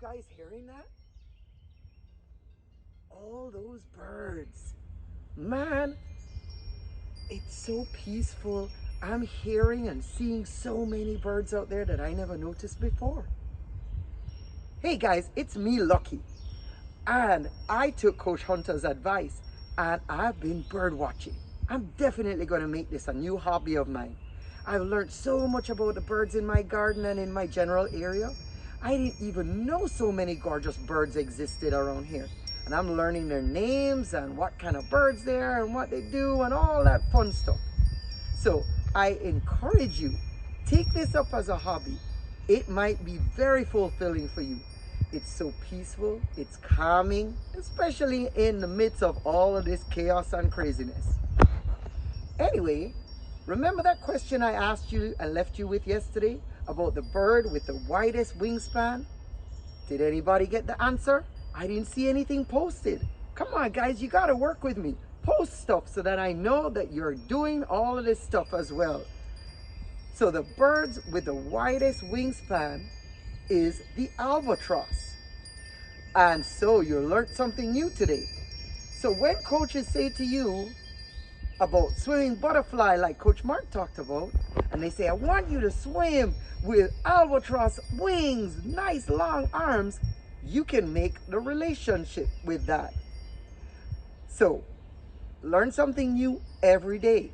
guys hearing that? All those birds. Man, it's so peaceful. I'm hearing and seeing so many birds out there that I never noticed before. Hey guys, it's me, Lucky. And I took Coach Hunter's advice and I've been bird watching. I'm definitely going to make this a new hobby of mine. I've learned so much about the birds in my garden and in my general area. I didn't even know so many gorgeous birds existed around here. And I'm learning their names and what kind of birds they are and what they do and all that fun stuff. So I encourage you, take this up as a hobby. It might be very fulfilling for you. It's so peaceful, it's calming, especially in the midst of all of this chaos and craziness. Anyway, remember that question I asked you and left you with yesterday about the bird with the widest wingspan? Did anybody get the answer? I didn't see anything posted. Come on guys, you gotta work with me. Post stuff so that I know that you're doing all of this stuff as well. So the birds with the widest wingspan is the albatross. And so you learned something new today. So when coaches say to you about swimming butterfly like Coach Mark talked about, and they say, I want you to swim with albatross wings, nice long arms, you can make the relationship with that. So learn something new every day.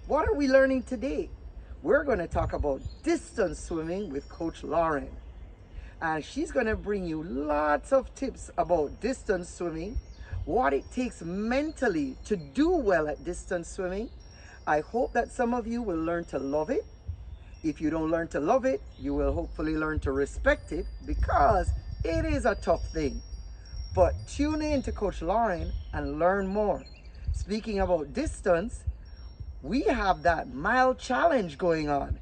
What are we learning today? We're going to talk about distance swimming with Coach Lauren. And she's going to bring you lots of tips about distance swimming, what it takes mentally to do well at distance swimming. I hope that some of you will learn to love it. If you don't learn to love it, you will hopefully learn to respect it because it is a tough thing. But tune in to Coach Lauren and learn more. Speaking about distance, we have that mile challenge going on.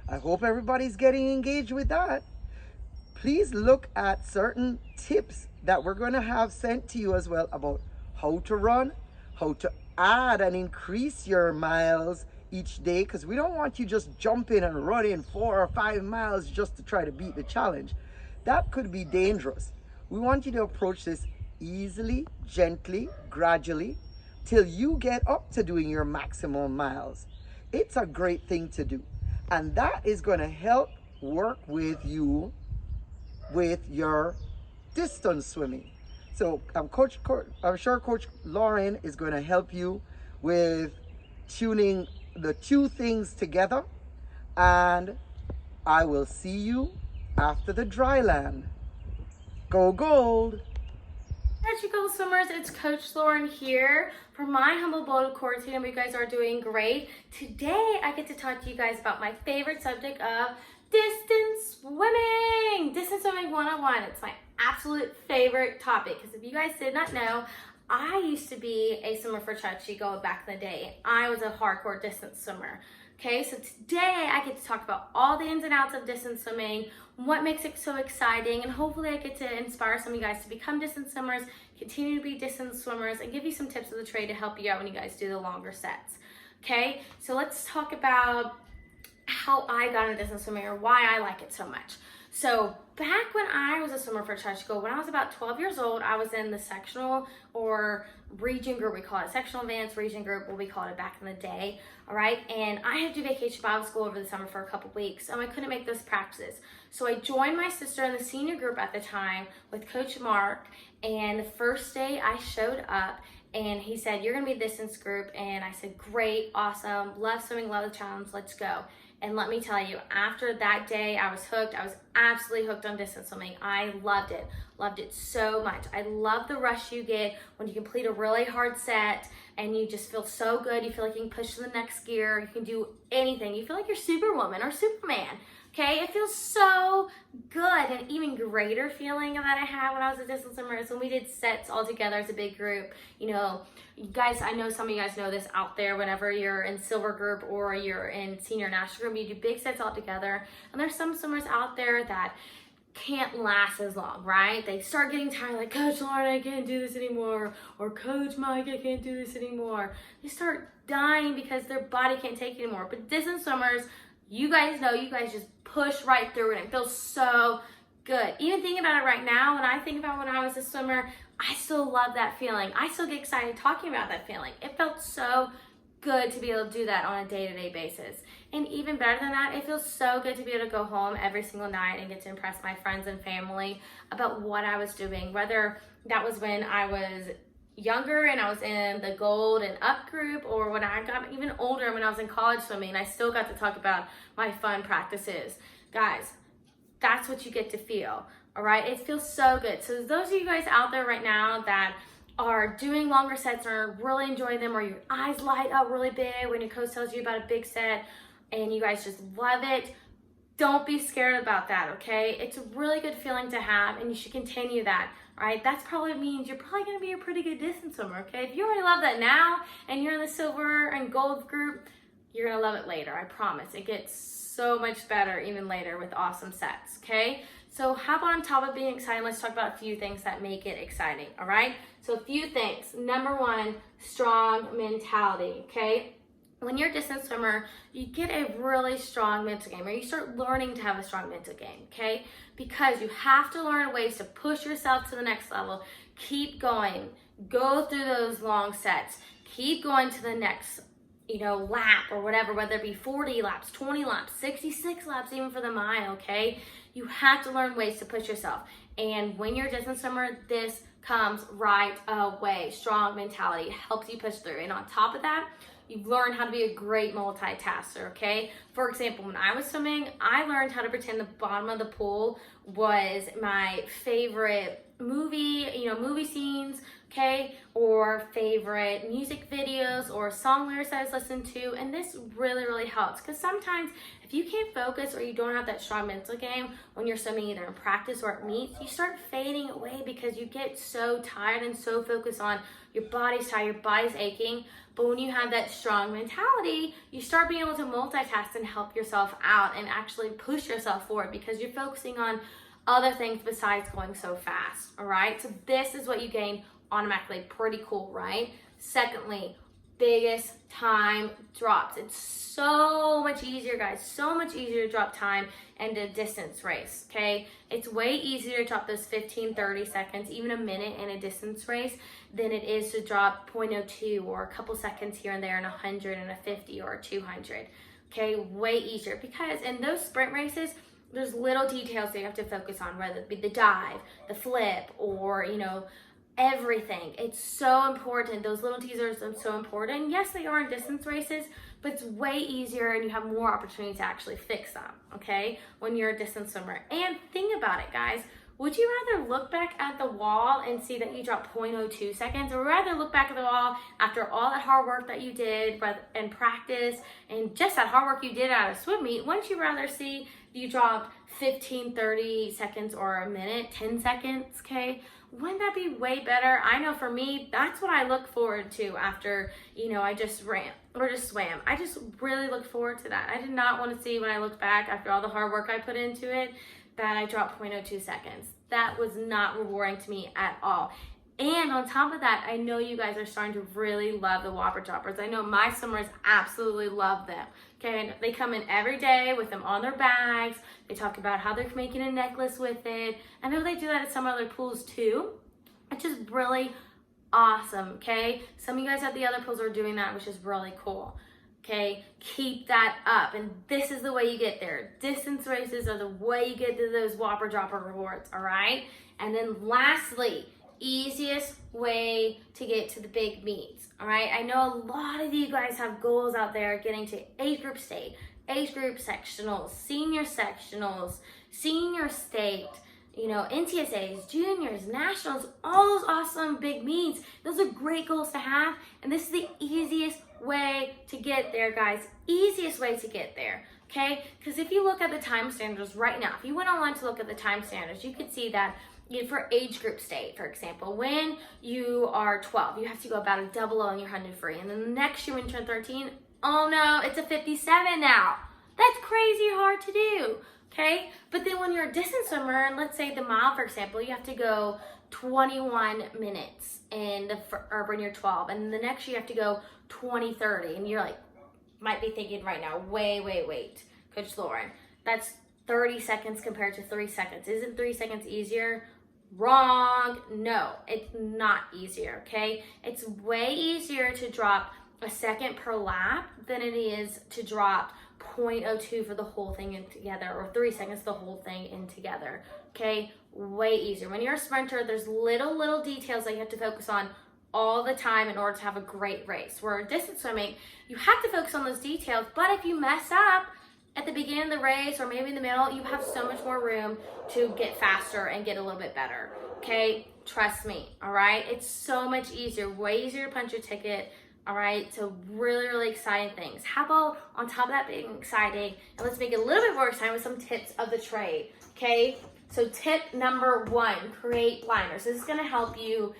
I hope everybody's getting engaged with that. Please look at certain tips that we're going to have sent to you as well about how to run, how to add and increase your miles each day, because we don't want you just jumping and running 4 or 5 miles just to try to beat the challenge. That could be dangerous. We want you to approach this easily, gently, gradually, till you get up to doing your maximum miles. It's a great thing to do. And that is going to help work with you with your distance swimming. So I'm sure Coach Lauren is going to help you with tuning the two things together. And I will see you after the dry land. Go Gold! Hi Chico Swimmers, it's Coach Lauren here for my humble bowl of quarantine. You guys are doing great. Today I get to talk to you guys about my favorite subject of distance swimming. Distance swimming 101. It's my absolute favorite topic because if you guys did not know, I used to be a swimmer for Chico back in the day. I was a hardcore distance swimmer. Okay, so today I get to talk about all the ins and outs of distance swimming, what makes it so exciting, and hopefully I get to inspire some of you guys to become distance swimmers, continue to be distance swimmers, and give you some tips of the trade to help you out when you guys do the longer sets. Okay, so let's talk about how I got into distance swimming or why I like it so much. So back when I was a swimmer for Chico, when I was about 12 years old, I was in the sectional or region group, we call it sectional advanced region group, what we called it back in the day, all right? And I had to do vacation Bible school over the summer for a couple weeks, and I couldn't make those practices. So I joined my sister in the senior group at the time with Coach Mark, and the first day I showed up, and he said, you're gonna be distance group, and I said, great, awesome, love swimming, love the challenge, let's go. And let me tell you, after that day, I was hooked. I was absolutely hooked on distance swimming. I loved it so much. I love the rush you get when you complete a really hard set and you just feel so good. You feel like you can push to the next gear. You can do anything. You feel like you're Superwoman or Superman. Okay, it feels so good. And even greater feeling that I had when I was a distance swimmer is when we did sets all together as a big group. You know, you guys, I know some of you guys know this out there, whenever you're in silver group or you're in senior national group, you do big sets all together. And there's some swimmers out there that can't last as long, right? They start getting tired, like, Coach Lauren, I can't do this anymore, or Coach Mike, I can't do this anymore. They start dying because their body can't take it anymore. But distance swimmers, you guys know, you guys just push right through it and it feels so good. Even thinking about it right now, when I think about when I was a swimmer, I still love that feeling. I still get excited talking about that feeling. It felt so good to be able to do that on a day-to-day basis. And even better than that, it feels so good to be able to go home every single night and get to impress my friends and family about what I was doing, whether that was when I was younger and I was in the gold and up group, or when I got even older when I was in college swimming. I still got to talk about my fun practices. Guys, that's what you get to feel, all right? It feels so good. So those of you guys out there right now that are doing longer sets or really enjoying them, or your eyes light up really big when your coach tells you about a big set and you guys just love it, don't be scared about that, okay? It's a really good feeling to have, and you should continue that, all right? That probably means you're probably gonna be a pretty good distance swimmer, okay? If you already love that now and you're in the silver and gold group, you're gonna love it later, I promise. It gets so much better even later with awesome sets, okay? So how about on top of being exciting, let's talk about a few things that make it exciting, all right? So a few things. Number one, strong mentality, okay? When you're a distance swimmer, you get a really strong mental game, or you start learning to have a strong mental game, okay? Because you have to learn ways to push yourself to the next level. Keep going. Go through those long sets. Keep going to the next lap or whatever, whether it be 40 laps, 20 laps, 66 laps, even for the mile, okay? You have to learn ways to push yourself. And when you're a distance swimmer, this comes right away. Strong mentality helps you push through. And on top of that, you learn how to be a great multitasker, okay? For example, when I was swimming, I learned how to pretend the bottom of the pool was my favorite movie scenes, okay? Or favorite music videos or song lyrics that I was listening to. And this really, really helps, because sometimes if you can't focus or you don't have that strong mental game when you're swimming, either in practice or at meets, you start fading away because you get so tired and so focused on your body's tired, your body's aching. But when you have that strong mentality, you start being able to multitask and help yourself out and actually push yourself forward, because you're focusing on other things besides going so fast, all right? So this is what you gain automatically. Pretty cool, right? Secondly, biggest time drops. It's so much easier, guys, so much easier to drop time in a distance race, okay? It's way easier to drop those 15, 30 seconds, even a minute in a distance race than it is to drop 0.02 or a couple seconds here and there in 100 and a 50 or a 200, okay? Way easier, because in those sprint races, there's little details that you have to focus on, whether it be the dive, the flip, or, everything. It's so important. Those little teasers are so important. Yes, they are in distance races, but it's way easier and you have more opportunity to actually fix them, okay, when you're a distance swimmer. And think about it, guys. Would you rather look back at the wall and see that you dropped 0.02 seconds, or rather look back at the wall after all that hard work that you did and practice and just that hard work you did at a swim meet? Wouldn't you rather see you dropped 15, 30 seconds or a minute, 10 seconds, okay? Wouldn't that be way better? I know for me, that's what I look forward to after, I just ran or just swam. I just really look forward to that. I did not want to see, when I look back after all the hard work I put into it, that I dropped 0.02 seconds. That was not rewarding to me at all. And on top of that, I know you guys are starting to really love the Whopper Droppers. I know my swimmers absolutely love them. Okay, and they come in every day with them on their bags. They talk about how they're making a necklace with it. I know they do that at some other pools too, which is really awesome, okay? Some of you guys at the other pools are doing that, which is really cool. Okay, keep that up. And this is the way you get there. Distance races are the way you get to those Whopper Dropper rewards, all right? And then lastly, easiest way to get to the big meets, all right? I know a lot of you guys have goals out there getting to age group state, age group sectionals, senior state, NTSAs, juniors, nationals, all those awesome big meets. Those are great goals to have, and this is the easiest way to get there, guys. Easiest way to get there, okay? Because if you look at the time standards right now, if you went online to look at the time standards, you could see that for age group state, for example, when you are 12, you have to go about a 00 on your 100 free, and then the next year when you turn 13, oh no, it's a 57 now. That's crazy hard to do, okay? But then when you're a distance swimmer, and let's say the mile, for example, you have to go 21 minutes or when you're 12, and the next year you have to go 20-30, and you're like, might be thinking right now, wait, Coach Lauren, that's 30 seconds compared to 3 seconds. Isn't 3 seconds easier? Wrong. No, it's not easier, okay? It's way easier to drop a second per lap than it is to drop 0.02 for the whole thing in together, or 3 seconds the whole thing in together, okay? Way easier. When you're a sprinter, there's little details that you have to focus on all the time in order to have a great race. Where distance swimming, you have to focus on those details, but if you mess up at the beginning of the race or maybe in the middle, you have so much more room to get faster and get a little bit better, okay? Trust me, all right? It's so much easier, way easier to punch your ticket, all right? So really exciting things. How about on top of that being exciting, and let's make it a little bit more exciting with some tips of the trade, okay? So tip number 1, create blinders. This is gonna help you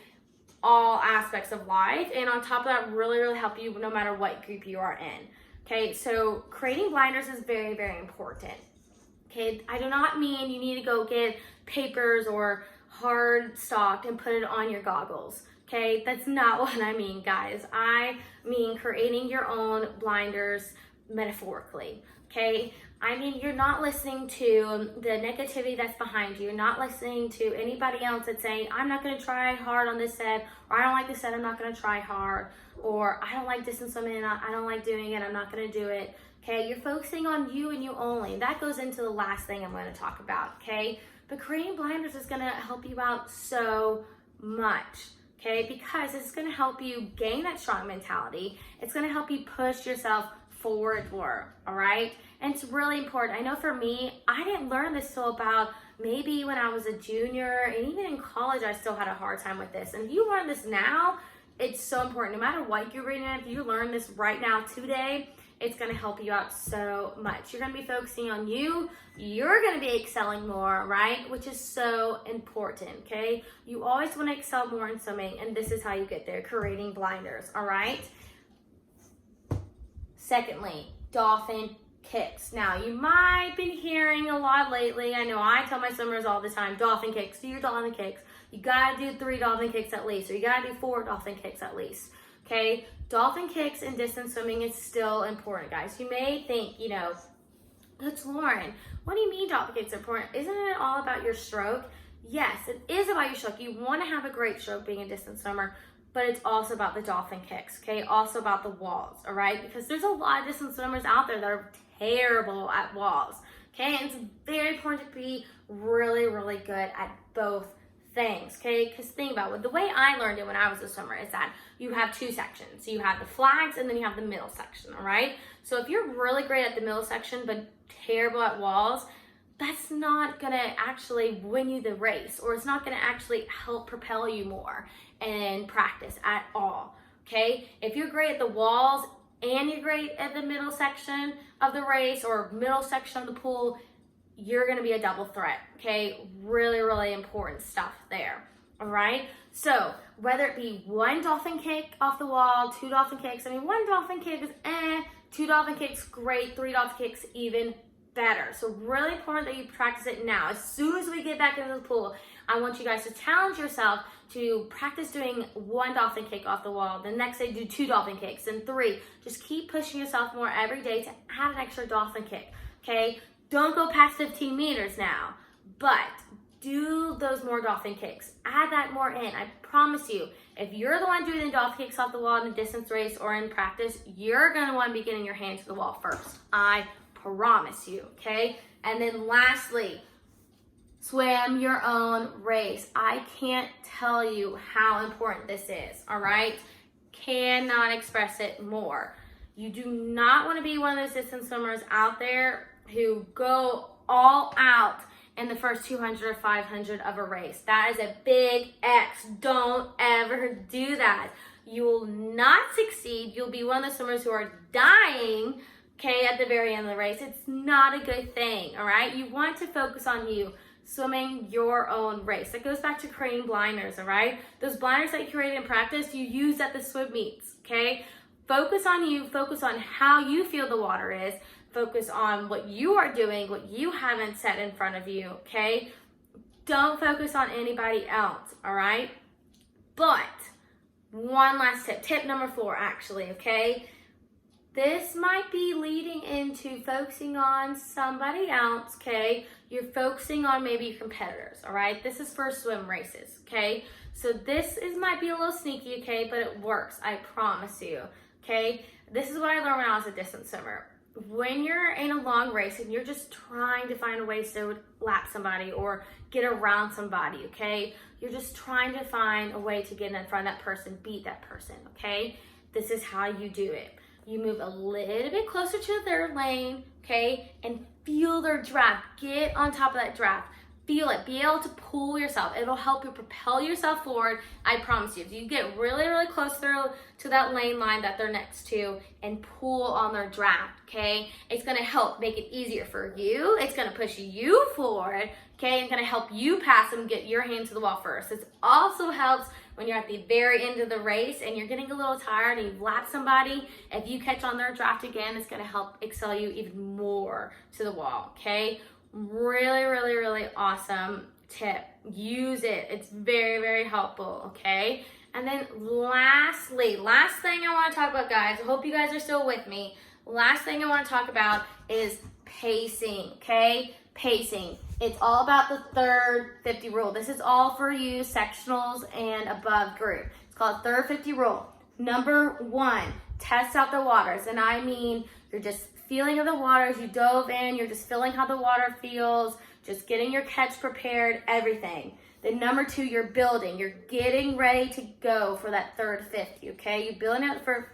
all aspects of life, and on top of that, really help you no matter what group you are in. Okay, so creating blinders is very important. Okay, I do not mean you need to go get papers or hard stock and put it on your goggles. Okay, that's not what I mean, guys. I mean creating your own blinders metaphorically. Okay, I mean you're not listening to the negativity that's behind you. You're not listening to anybody else that's saying, I'm not going to try hard on this set, or I don't like this set, I'm not going to try hard, or I don't like distance swimming, I don't like doing it, I'm not going to do it. Okay, you're focusing on you and you only. That goes into the last thing I'm going to talk about, okay? But creating blinders is going to help you out so much, okay? Because it's going to help you gain that strong mentality. It's going to help you push yourself forward more, all right? And it's really important. I know for me, I didn't learn this till about maybe when I was a junior, and even in college, I still had a hard time with this. And if you learn this now, it's so important. No matter what you're reading, if you learn this right now today, it's gonna help you out so much. You're gonna be focusing on you. You're gonna be excelling more, right? Which is so important, okay? You always wanna excel more in swimming, and this is how you get there, creating blinders, all right? Secondly, dolphin kicks. Now, you might have been hearing a lot lately. I know I tell my swimmers all the time, dolphin kicks, do your dolphin kicks. You gotta do 3 dolphin kicks at least, or you gotta do 4 dolphin kicks at least, okay? Dolphin kicks in distance swimming is still important, guys. You may think, you know, that's Lauren, what do you mean dolphin kicks are important? Isn't it all about your stroke? Yes, it is about your stroke. You wanna have a great stroke being a distance swimmer, but it's also about the dolphin kicks, okay? Also about the walls, all right? Because there's a lot of distance swimmers out there that are terrible at walls, okay? And it's very important to be really good at both things, okay? Because think about it, the way I learned it when I was a swimmer is that you have 2 sections. So you have the flags and then you have the middle section, all right? So if you're really great at the middle section but terrible at walls, that's not gonna actually win you the race, or it's not gonna actually help propel you more in practice at all, okay? If you're great at the walls and you're great at the middle section of the race or middle section of the pool, you're gonna be a double threat, okay? Really important stuff there, all right? So whether it be 1 dolphin kick off the wall, 2 dolphin kicks, I mean, 1 dolphin kick is 2 dolphin kicks, great, 3 dolphin kicks, even better. So really important that you practice it now. As soon as we get back into the pool, I want you guys to challenge yourself to practice doing 1 dolphin kick off the wall. The next day, do 2 dolphin kicks, and 3. Just keep pushing yourself more every day to add an extra dolphin kick, okay? Don't go past 15 meters now, but do those more dolphin kicks. Add that more in. I promise you, if you're the one doing the dolphin kicks off the wall in a distance race or in practice, you're gonna wanna be getting your hand to the wall first. I promise you, okay? And then lastly, swim your own race. I can't tell you how important this is, all right? Cannot express it more. You do not want to be one of those distance swimmers out there who go all out in the first 200 or 500 of a race. That is a big X. Don't ever do that. You will not succeed. You'll be one of the swimmers who are dying, okay, at the very end of the race. It's not a good thing, all right? You want to focus on you swimming your own race. That goes back to creating blinders, all right? Those blinders that you created in practice, you use at the swim meets, okay? Focus on you, focus on how you feel the water is, focus on what you are doing, what you haven't set in front of you, okay? Don't focus on anybody else, all right? But one last tip, tip number 4 actually, okay? This might be leading into focusing on somebody else, okay? You're focusing on maybe your competitors, all right? This is for swim races, okay? So might be a little sneaky, okay? But it works, I promise you, okay? This is what I learned when I was a distance swimmer. When you're in a long race and you're just trying to find a way to lap somebody or get around somebody, okay? You're just trying to find a way to get in front of that person, beat that person, okay? This is how you do it. You move a little bit closer to the third lane, okay? And feel their draft. Get on top of that draft. Feel it. Be able to pull yourself. It'll help you propel yourself forward. I promise you. If you get really, really close to that lane line that they're next to and pull on their draft, okay? It's going to help make it easier for you. It's going to push you forward, okay? And going to help you pass them, get your hand to the wall first. This also helps when you're at the very end of the race and you're getting a little tired and you've lapped somebody. If you catch on their draft again, it's going to help excel you even more to the wall, okay? Really, really, really awesome tip. Use it. It's very, very helpful, okay? And then last thing I want to talk about, guys, I hope you guys are still with me. Last thing I want to talk about is pacing, okay? Pacing. It's all about the third 50 rule. This is all for you sectionals and above group. It's called third 50 rule. Number 1, test out the waters. And I mean, you're just feeling of the waters. You dove in, you're just feeling how the water feels, just getting your catch prepared, everything. Then number 2, you're building. You're getting ready to go for that third 50, okay? You're building up for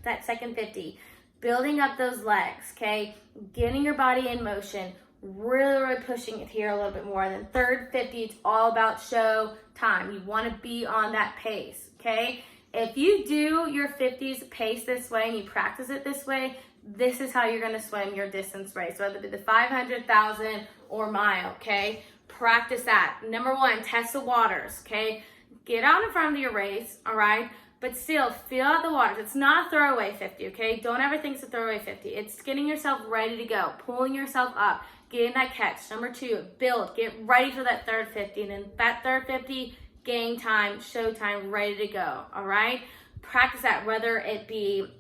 that second 50. Building up those legs, okay? Getting your body in motion. Really, really pushing it here a little bit more. And then third 50, it's all about show time. You want to be on that pace, okay? If you do your 50s pace this way and you practice it this way, this is how you're going to swim your distance race, whether it be the 500, 1,000, or mile, okay? Practice that. Number 1, test the waters, okay? Get out in front of your race, all right? But still, feel out the waters. It's not a throwaway 50, okay? Don't ever think it's a throwaway 50. It's getting yourself ready to go, pulling yourself up, getting that catch. Number 2, build. Get ready for that third 50. And then that third 50, game time, show time, ready to go, all right? Practice that, whether it be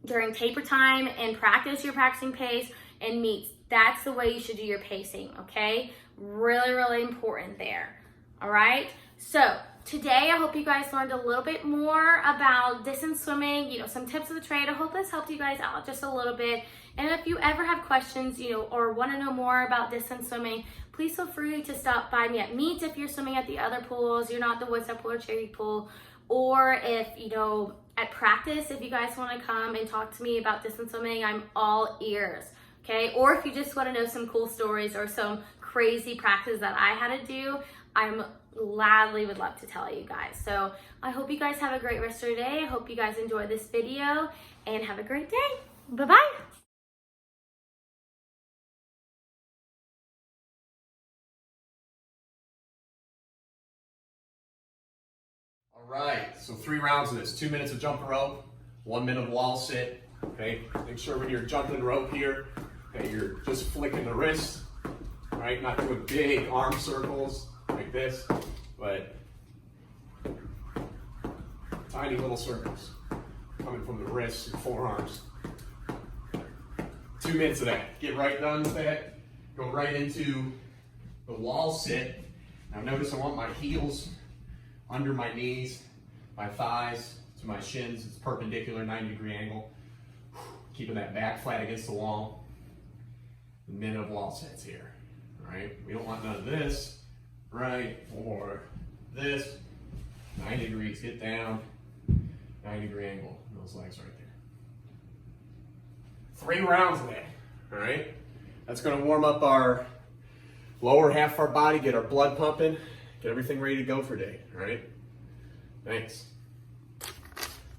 during taper time and practice your practicing pace and meets. That's the way you should do your pacing, okay? Really, really important there, all right? So today, I hope you guys learned a little bit more about distance swimming, some tips of the trade. I hope this helped you guys out just a little bit. And if you ever have questions, or want to know more about distance swimming, please feel free to stop by me at Meets if you're swimming at the other pools, you're not the Woodstock Pool or Cherry Pool, or if, at practice, if you guys want to come and talk to me about distance swimming, I'm all ears, okay? Or if you just want to know some cool stories or some crazy practice that I had to do, I'm gladly would love to tell you guys. So I hope you guys have a great rest of your day. I hope you guys enjoy this video and have a great day. Bye-bye. All right, so 3 rounds of this. 2 minutes of jumping rope, 1 minute of wall sit. Okay, make sure when you're jumping rope here, okay, you're just flicking the wrist. All right, not doing big arm circles like this, but tiny little circles coming from the wrists and forearms. 2 minutes of that. Get right done with that. Go right into the wall sit. Now notice I want my heels under my knees, my thighs to my shins. It's perpendicular, 90-degree angle. Keeping that back flat against the wall. A minute of wall sets here. All right, we don't want none of this, right, or this. 90 degrees, get down. 90-degree angle, those legs right there. 3 rounds of that, all right? That's gonna warm up our lower half of our body, get our blood pumping, get everything ready to go for day, all right? Thanks.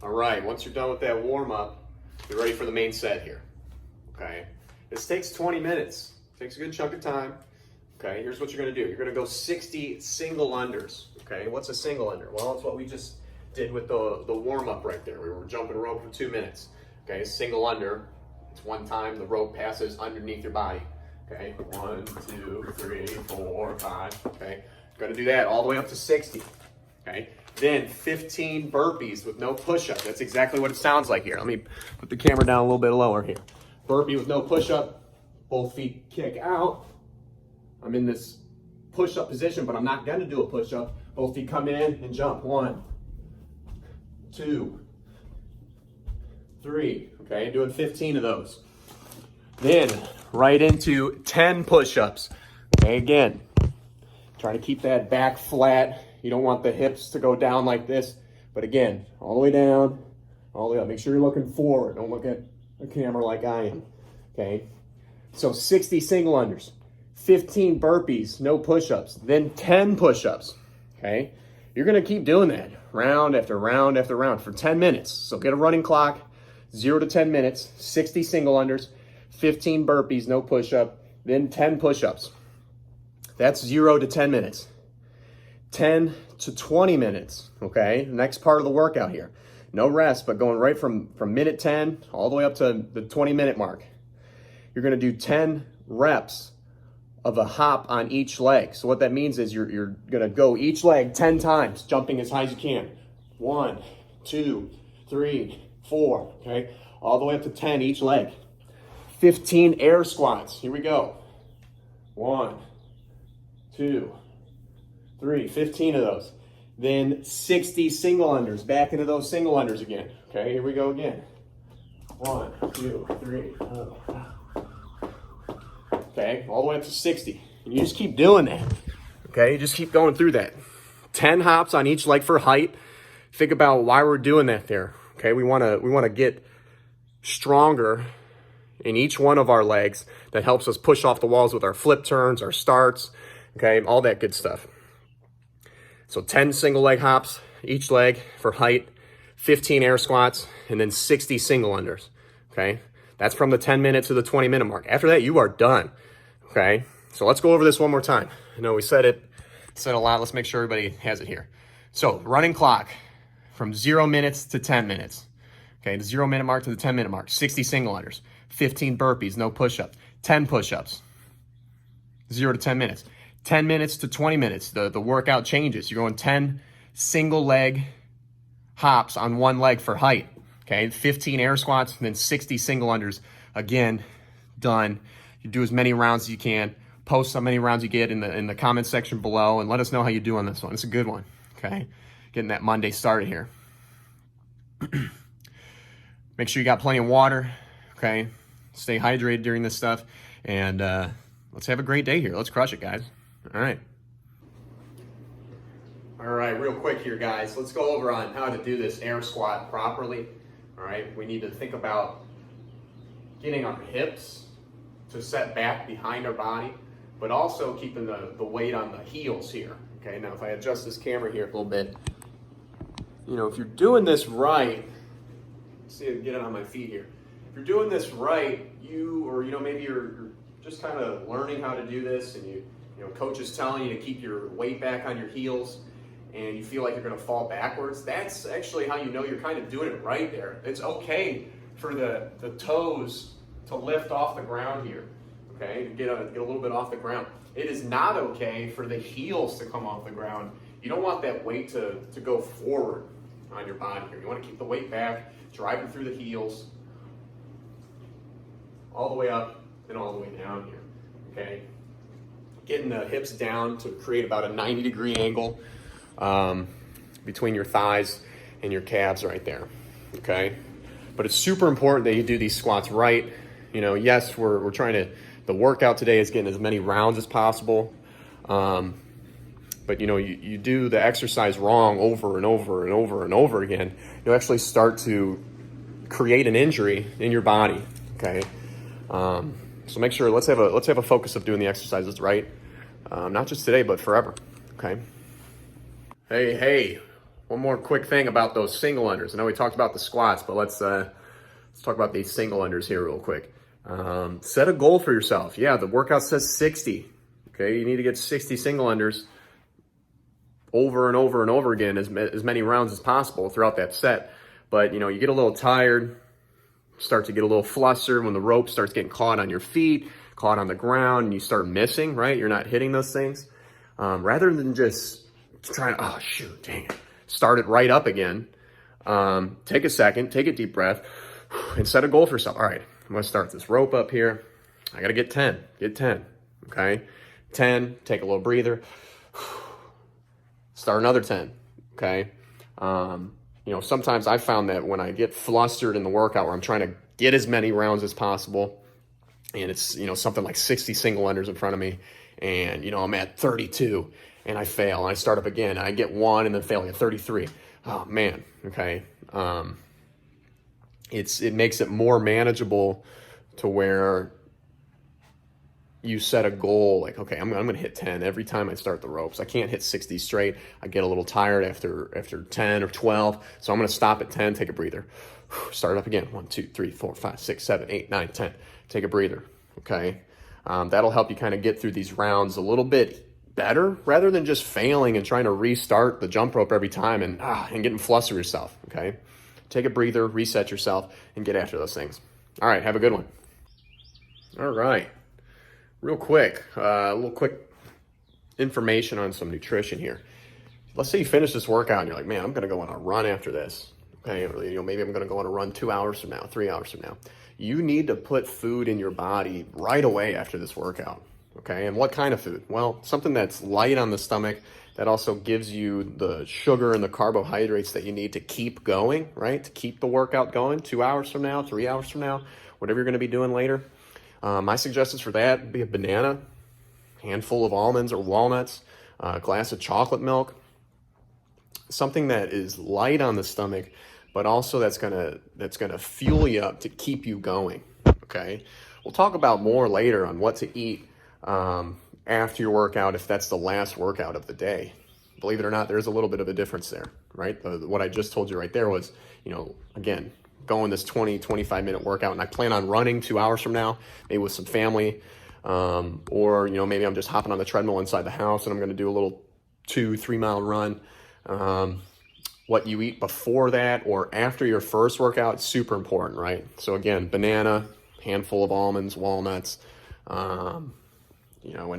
All right, once you're done with that warm up, you're ready for the main set here, okay? This takes 20 minutes, takes a good chunk of time, okay? Here's what you're gonna do. You're gonna go 60 single unders, okay? What's a single under? Well, it's what we just did with the warm up right there. We were jumping rope for 2 minutes, okay? Single under, it's one time the rope passes underneath your body, okay? 1, 2, 3, 4, 5, okay? Gonna do that all the way up to 60, okay? Then 15 burpees with no push-up. That's exactly what it sounds like here. Let me put the camera down a little bit lower here. Burpee with no push-up, both feet kick out. I'm in this push-up position, but I'm not gonna do a push-up. Both feet come in and jump. 1, 2, 3, okay? Doing 15 of those. Then right into 10 push-ups. Okay, again, try to keep that back flat. You don't want the hips to go down like this, but again, all the way down, all the way up. Make sure you're looking forward. Don't look at the camera like I am, okay? So 60 single unders, 15 burpees, no push-ups, then 10 push-ups, okay? You're gonna keep doing that round after round after round for 10 minutes. So get a running clock, 0 to 10 minutes, 60 single unders, 15 burpees, no push-up, then 10 push-ups. That's 0 to 10 minutes. 10 to 20 minutes, okay? Next part of the workout here. No rest, but going right from minute 10 all the way up to the 20-minute mark. You're gonna do 10 reps of a hop on each leg. So what that means is you're gonna go each leg 10 times, jumping as high as you can. 1, 2, 3, 4, okay? All the way up to 10 each leg. 15 air squats, here we go. 1, 2, 3, 15 of those. Then 60 single unders, back into those single unders again. Okay, here we go again. 1, 2, 3, 4. Okay, all the way up to 60. And you just keep doing that. Okay, you just keep going through that. 10 hops on each leg for height. Think about why we're doing that there. Okay, we wanna get stronger in each one of our legs. That helps us push off the walls with our flip turns, our starts, okay, all that good stuff. So 10 single leg hops each leg for height, 15 air squats, and then 60 single unders, okay? That's from the 10-minute to the 20-minute mark. After that, you are done, okay? So let's go over this one more time. I know we said a lot. Let's make sure everybody has it here. So running clock from 0 minutes to 10 minutes, okay? The 0 minute mark to the 10-minute mark, 60 single unders, 15 burpees, no push-ups, 10 push-ups, 0 to 10 minutes. 10 minutes to 20 minutes, the workout changes. You're going 10 single leg hops on one leg for height, okay? 15 air squats, and then 60 single unders. Again, done. You do as many rounds as you can. Post how many rounds you get in the comment section below, and let us know how you do on this one. It's a good one, okay? Getting that Monday started here. Make sure you got plenty of water, okay? Stay hydrated during this stuff, and let's have a great day here. Let's crush it, guys. All right, real quick here, guys. Let's go over on how to do this air squat properly. All right, we need to think about getting our hips to set back behind our body, but also keeping the weight on the heels here. Okay, now if I adjust this camera here a little bit, you know, if you're doing this right, see if I get it on my feet here. If you're doing this right, maybe you're just kind of learning how to do this, and you know, coach is telling you to keep your weight back on your heels, and you feel like you're going to fall backwards. That's actually how you know you're kind of doing it right there. It's okay for the toes to lift off the ground here, okay, to get a little bit off the ground. It is not okay for the heels to come off the ground. You don't want that weight to go forward on your body here. You want to keep the weight back, driving through the heels, all the way up and all the way down here, okay? Getting the hips down to create about a 90-degree angle between your thighs and your calves right there, okay? But it's super important that you do these squats right. You know, yes, we're trying to, the workout today is getting as many rounds as possible. But you know, you do the exercise wrong over and over and over and over again, you'll actually start to create an injury in your body, okay? So make sure, let's have a focus of doing the exercises right. Not just today, but forever, okay? Hey, one more quick thing about those single unders. I know we talked about the squats, but let's talk about these single unders here real quick. Set a goal for yourself. Yeah, the workout says 60, okay? You need to get 60 single unders over and over and over again, as many rounds as possible throughout that set. But, you know, you get a little tired, start to get a little flustered when the rope starts getting caught on your feet, caught on the ground, and you start missing, right? You're not hitting those things. Rather than just trying to, oh shoot, dang it. Start it right up again. Take a second, take a deep breath, and set a goal for yourself. All right, I'm gonna start this rope up here. I gotta get 10, okay? 10, take a little breather. Start another 10, okay? Sometimes I found that when I get flustered in the workout where I'm trying to get as many rounds as possible, and it's, something like 60 single unders in front of me, and, I'm at 32, and I fail, and I start up again, and I get 1, and then fail at 33. Oh, man, okay? It makes it more manageable to where you set a goal like, okay, I'm going to hit 10 every time I start the ropes. I can't hit 60 straight. I get a little tired after 10 or 12. So I'm going to stop at 10, take a breather. Start up again. 1, 2, 3, 4, 5, 6, 7, 8, 9, 10. Take a breather. Okay. That'll help you kind of get through these rounds a little bit better rather than just failing and trying to restart the jump rope every time and getting flustered yourself. Okay. Take a breather, reset yourself, and get after those things. All right. Have a good one. All right. Real quick, a little quick information on some nutrition here. Let's say you finish this workout and you're like, man, I'm going to go on a run after this. Okay, or, maybe I'm going to go on a run 2 hours from now, 3 hours from now. You need to put food in your body right away after this workout. Okay, and what kind of food? Well, something that's light on the stomach that also gives you the sugar and the carbohydrates that you need to keep going, right? To keep the workout going 2 hours from now, 3 hours from now, whatever you're going to be doing later. My suggestions for that would be a banana, handful of almonds or walnuts, a glass of chocolate milk, something that is light on the stomach, but also that's gonna fuel you up to keep you going. Okay, we'll talk about more later on what to eat after your workout if that's the last workout of the day. Believe it or not, there's a little bit of a difference there, right? What I just told you right there was, again, going this 20-25 minute workout, and I plan on running 2 hours from now, maybe with some family, or maybe I'm just hopping on the treadmill inside the house and I'm going to do a little 2-3 mile run. What you eat before that or after your first workout is super important, right? So again, banana, handful of almonds, walnuts, an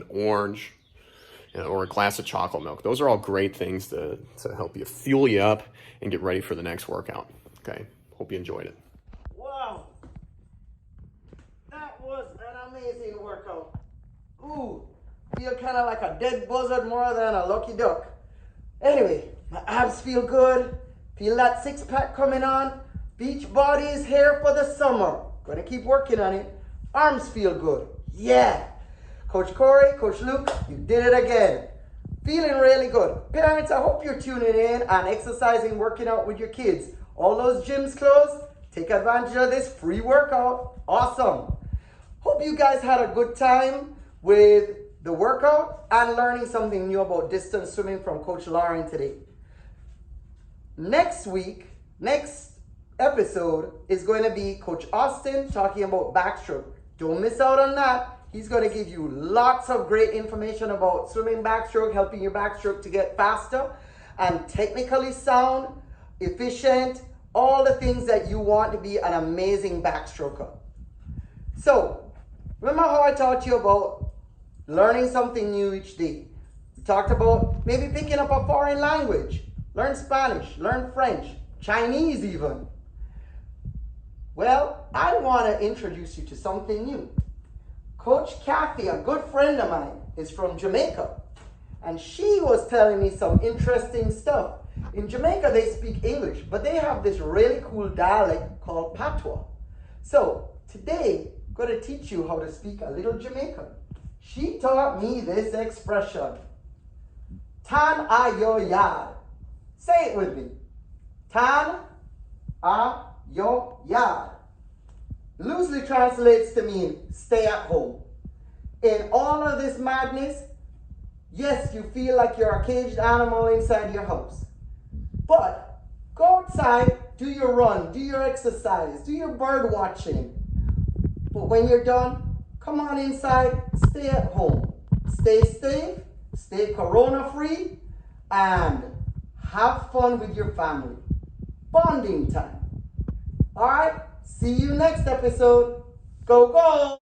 orange, or a glass of chocolate milk. Those are all great things to help you fuel you up and get ready for the next workout. Okay. Hope you enjoyed it. Wow, that was an amazing workout. Ooh, feel kind of like a dead buzzard more than a lucky duck. Anyway, my abs feel good. Feel that six-pack coming on. Beach body is here for the summer. Gonna keep working on it. Arms feel good. Yeah. Coach Corey, Coach Luke, you did it again. Feeling really good. Parents, I hope you're tuning in and exercising, working out with your kids. All those gyms closed, take advantage of this free workout. Awesome. Hope you guys had a good time with the workout and learning something new about distance swimming from Coach Lauren today. Next episode is going to be Coach Austin talking about backstroke. Don't miss out on that. He's going to give you lots of great information about swimming backstroke, helping your backstroke to get faster and technically sound, efficient, all the things that you want to be an amazing backstroker. So, remember how I taught you about learning something new each day? We talked about maybe picking up a foreign language. Learn Spanish, learn French, Chinese even. Well, I want to introduce you to something new. Coach Kathy, a good friend of mine, is from Jamaica. And she was telling me some interesting stuff. In Jamaica, they speak English, but they have this really cool dialect called Patois. So today, I'm going to teach you how to speak a little Jamaican. She taught me this expression, tan a yo yard. Say it with me. Tan a yo yard. Loosely translates to mean stay at home. In all of this madness, yes, you feel like you're a caged animal inside your house. But go outside, do your run, do your exercise, do your bird watching. But when you're done, come on inside, stay at home. Stay safe, stay corona-free, and have fun with your family. Bonding time. All right, see you next episode. Go, go!